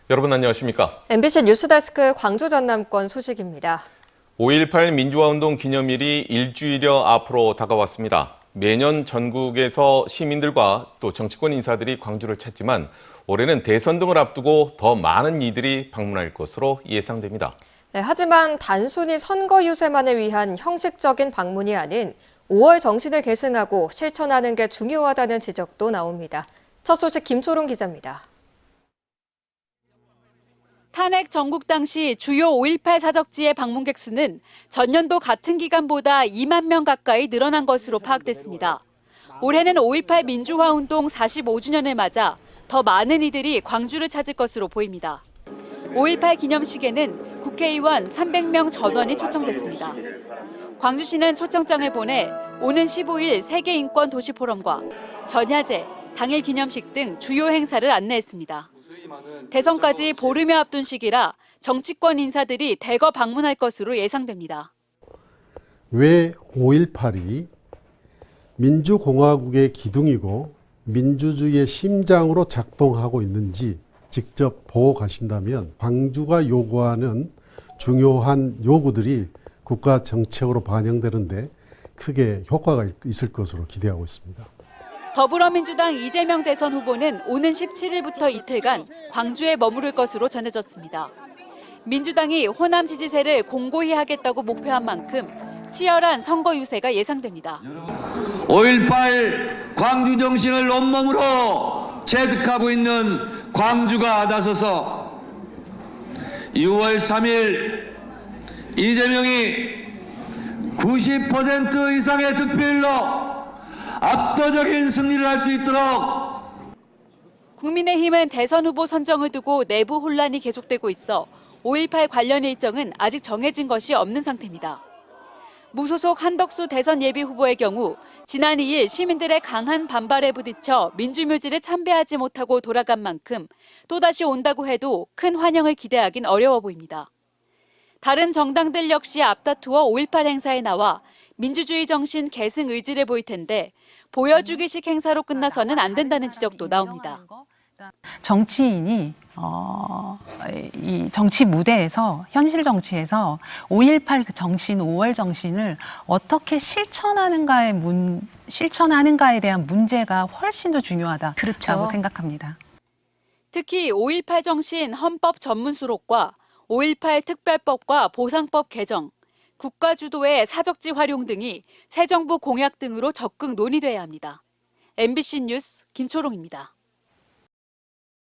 여러분 안녕하십니까? MBC 뉴스데스크 광주 전남권 소식입니다. 5.18 민주화운동 기념일이 일주일여 앞으로 다가왔습니다. 매년 전국에서 시민들과 또 정치권 인사들이 광주를 찾지만 올해는 대선 등을 앞두고 더 많은 이들이 방문할 것으로 예상됩니다. 네, 하지만 단순히 선거 유세만을 위한 형식적인 방문이 아닌 5월 정신을 계승하고 실천하는 게 중요하다는 지적도 나옵니다. 첫 소식 김초롱 기자입니다. 탄핵 전국 당시 주요 5.18 사적지의 방문객 수는 전년도 같은 기간보다 2만 명 가까이 늘어난 것으로 파악됐습니다. 올해는 5.18 민주화운동 45주년을 맞아 더 많은 이들이 광주를 찾을 것으로 보입니다. 5.18 기념식에는 국회의원 300명 전원이 초청됐습니다. 광주시는 초청장을 보내 오는 15일 세계인권도시포럼과 전야제, 당일 기념식 등 주요 행사를 안내했습니다. 대선까지 보름여 앞둔 시기라 정치권 인사들이 대거 방문할 것으로 예상됩니다. 왜 5.18이 민주공화국의 기둥이고 민주주의의 심장으로 작동하고 있는지 직접 보고 가신다면 광주가 요구하는 중요한 요구들이 국가 정책으로 반영되는데 크게 효과가 있을 것으로 기대하고 있습니다. 더불어민주당 이재명 대선 후보는 오는 17일부터 이틀간 광주에 머무를 것으로 전해졌습니다. 민주당이 호남 지지세를 공고히 하겠다고 목표한 만큼 치열한 선거 유세가 예상됩니다. 5.18 광주 정신을 온몸으로 체득하고 있는 광주가 나서서 6월 3일 이재명이 90% 이상의 득표율로 압도적인 승리를 할 수 있도록. 국민의힘은 대선 후보 선정을 두고 내부 혼란이 계속되고 있어 5.18 관련 일정은 아직 정해진 것이 없는 상태입니다. 무소속 한덕수 대선 예비 후보의 경우 지난 2일 시민들의 강한 반발에 부딪혀 민주묘지를 참배하지 못하고 돌아간 만큼 또다시 온다고 해도 큰 환영을 기대하긴 어려워 보입니다. 다른 정당들 역시 앞다투어 5.18 행사에 나와 민주주의 정신 계승 의지를 보일 텐데 보여주기식 행사로 끝나서는 안 된다는 지적도 나옵니다. 정치인이 이 정치 무대에서 현실 정치에서 5.18 그 정신, 5월 정신을 어떻게 실천하는가에 대한 문제가 훨씬 더 중요하다고 생각합니다. 특히 5.18 정신 헌법 전문 수록과 5.18 특별법과 보상법 개정, 국가 주도의 사적지 활용 등이 새 정부 공약 등으로 적극 논의돼야 합니다. MBC 뉴스 김초롱입니다.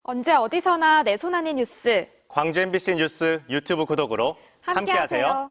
언제 어디서나 내 손 안의 뉴스. 광주 MBC 뉴스 유튜브 구독으로 함께하세요.